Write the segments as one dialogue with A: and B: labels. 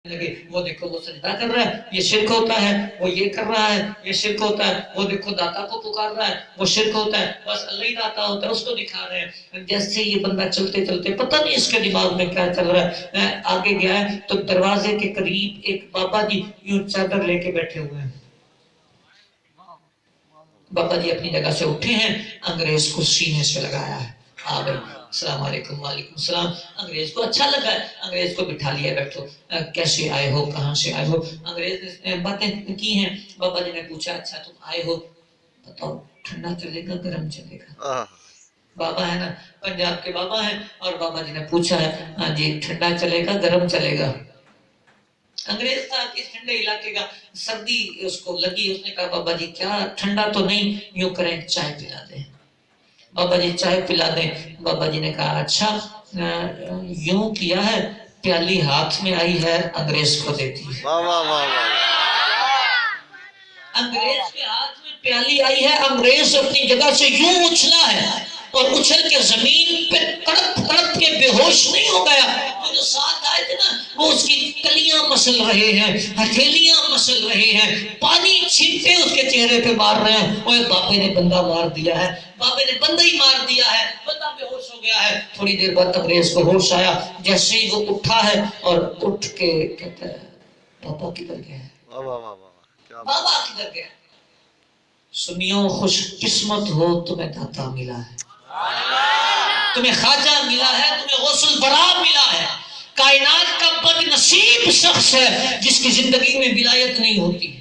A: لگے وہ دیکھو وہ سجدہ کر رہا ہے یہ شرک ہوتا ہے، وہ یہ کر رہا ہے یہ شرک ہوتا ہے، وہ دیکھو داتا کو پکار رہا ہے وہ شرک ہوتا ہے، بس اللہ ہی داتا ہوتا ہے اس کو دکھا رہے ہیں۔ جیسے یہ بندہ چلتے چلتے پتہ نہیں اس کے دماغ میں کیا چل رہا ہے، آگے گیا ہے تو دروازے کے قریب ایک بابا جی یوں چادر لے کے بیٹھے ہوئے ہیں۔ بابا جی اپنی جگہ سے اٹھے ہیں، انگریز کو سینے سے لگایا ہے، آ گئی السلام علیکم وعلیکم السلام۔ انگریز کو اچھا لگا ہے، انگریز کو بٹھا لیا، بیٹھو کیسے آئے ہو کہاں سے آئے ہو، انگریز نے باتیں کی ہیں۔ بابا جی نے پوچھا اچھا تم آئے ہو بتاؤ ٹھنڈا چلے گا گرم چلے گا؟ بابا ہے نا پنجاب کے بابا ہیں، اور بابا جی نے پوچھا ہے ہاں جی ٹھنڈا چلے گا گرم چلے گا؟ انگریز تھا کس ٹھنڈے علاقے کا، سردی اس کو لگی، اس نے کہا بابا جی کیا ٹھنڈا تو نہیں، یوں کریں چائے پلا دیں۔ بابا جی چائے پلا دیں۔ بابا جی نے کہا اچھا یوں کیا ہے پیالی ہاتھ میں آئی ہے انگریز کو دیتی ہے۔ انگریز کے ہاتھ میں پیالی آئی ہے، انگریز اپنی جگہ سے یوں اچھلا ہے اور اچھل کے زمین پہ تڑپ تڑپ کے بے ہوش نہیں ہو گیا۔ وہ جو ساتھ آئے تھے نا وہ اس کی کلیاں مسل رہے ہیں، ہتھیلیاں مسل رہے ہیں، پانی چھینٹے اس کے چہرے پہ مار رہے ہیں۔ اوہ بابے نے بندہ مار دیا ہے، بابے نے بندہ ہی مار دیا ہے، بندہ بے ہوش ہو گیا ہے۔ تھوڑی دیر بعد انگریز کو ہوش آیا، جیسے ہی وہ اٹھا ہے اور اٹھ کے کہتا ہے بابا کدھر گیا ہے؟ بابا کدھر گیا؟ سنیو خوش قسمت ہو تمہیں داتا ملا ہے، تمہیں خواجہ ملا ہے، تمہیں غوث البرا ملا ہے۔ کائنات کا بد نصیب شخص ہے جس کی زندگی میں ولایت نہیں ہوتی،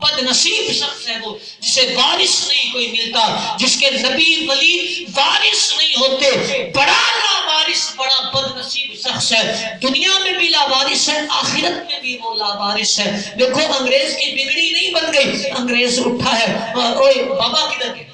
A: بد نصیب شخص ہے وہ جسے وارث نہیں کوئی ملتا، جس کے نبی ولی وارث نہیں ہوتے۔ بڑا لاوارث بڑا بد نصیب شخص ہے، دنیا میں بھی لاوارث ہے، آخرت میں بھی وہ لاوارث ہے۔ دیکھو انگریز کی بگڑی نہیں بن گئی، انگریز اٹھا ہے، اوئے بابا کدھر گئے؟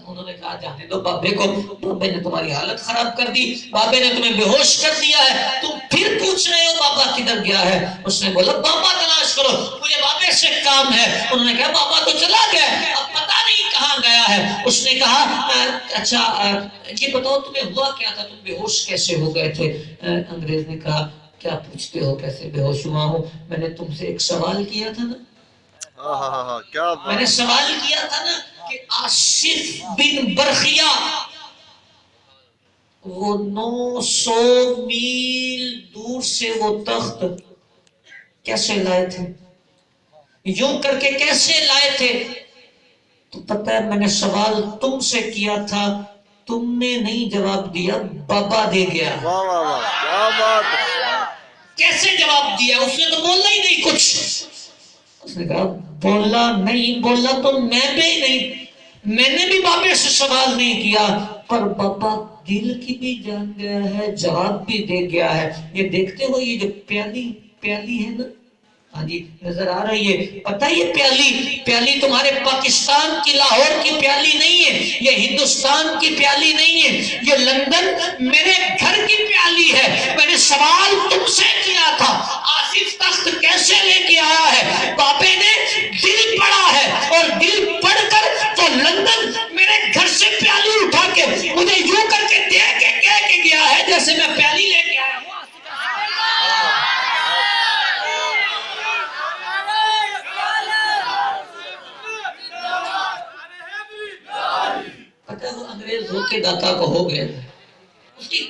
A: انہوں نے کہا جانے دو بابے کو، بابے نے تمہاری حالت خراب کر دی، بابے نے تمہیں بے ہوش کر دیا ہے، تم پھر پوچھ رہے ہو بابا کدھر گیا ہے؟ اس نے بولا بابا تلاش کرو، مجھے بابے سے کام ہے۔ انہوں نے کہا بابا تو چلا گیا، اب پتہ نہیں کہاں گیا ہے۔ اس نے کہا اچھا یہ بتاؤ تمہیں ہوا کیا تھا، تم بے ہوش کیسے ہو گئے تھے؟ انگریز نے کہا کیا پوچھتے ہو کیسے بے ہوش ہوا ہوں، میں نے تم سے ایک سوال کیا تھا نا، میں نے سوال کیا تھا نا کہ آصف بن برخیا وہ 900 میل دور سے وہ تخت کیسے لائے تھے، یوں کر کے کیسے لائے تھے؟ تو پتہ ہے میں نے سوال تم سے کیا تھا، تم نے نہیں جواب دیا، بابا دے گیا۔ کیسے جواب دیا؟ اس نے تو بولا ہی نہیں کچھ۔ اس نے کہا بولا نہیں، بولا تو میں بھی نہیں، میں نے بھی بابے سے سوال نہیں کیا، پر بابا دل کی بھی جان گیا ہے، جواب بھی دے گیا ہے۔ یہ دیکھتے ہو یہ جو پیالی ہے نا، ہاں جی نظر آ رہی ہے، پتہ یہ پیالی تمہارے پاکستان کی لاہور کی پیالی نہیں ہے، یہ ہندوستان کی پیالی نہیں ہے، یہ لندن میرے گھر کی پیالی ہے۔ میں نے سوال تم سے کیا تھا آصف تخت کیسے لے کے آیا ہے، بابے نے دل پڑا ہے، اور دل پڑھ کر تو لندن میرے گھر سے پیالی اٹھا کے مجھے یوں کر کے دے کے کہہ کے گیا ہے جیسے میں پیالی لے کے آیا ہوں۔ پتہ وہ انگریز ہو کے داتا کو ہو گیا، اس کی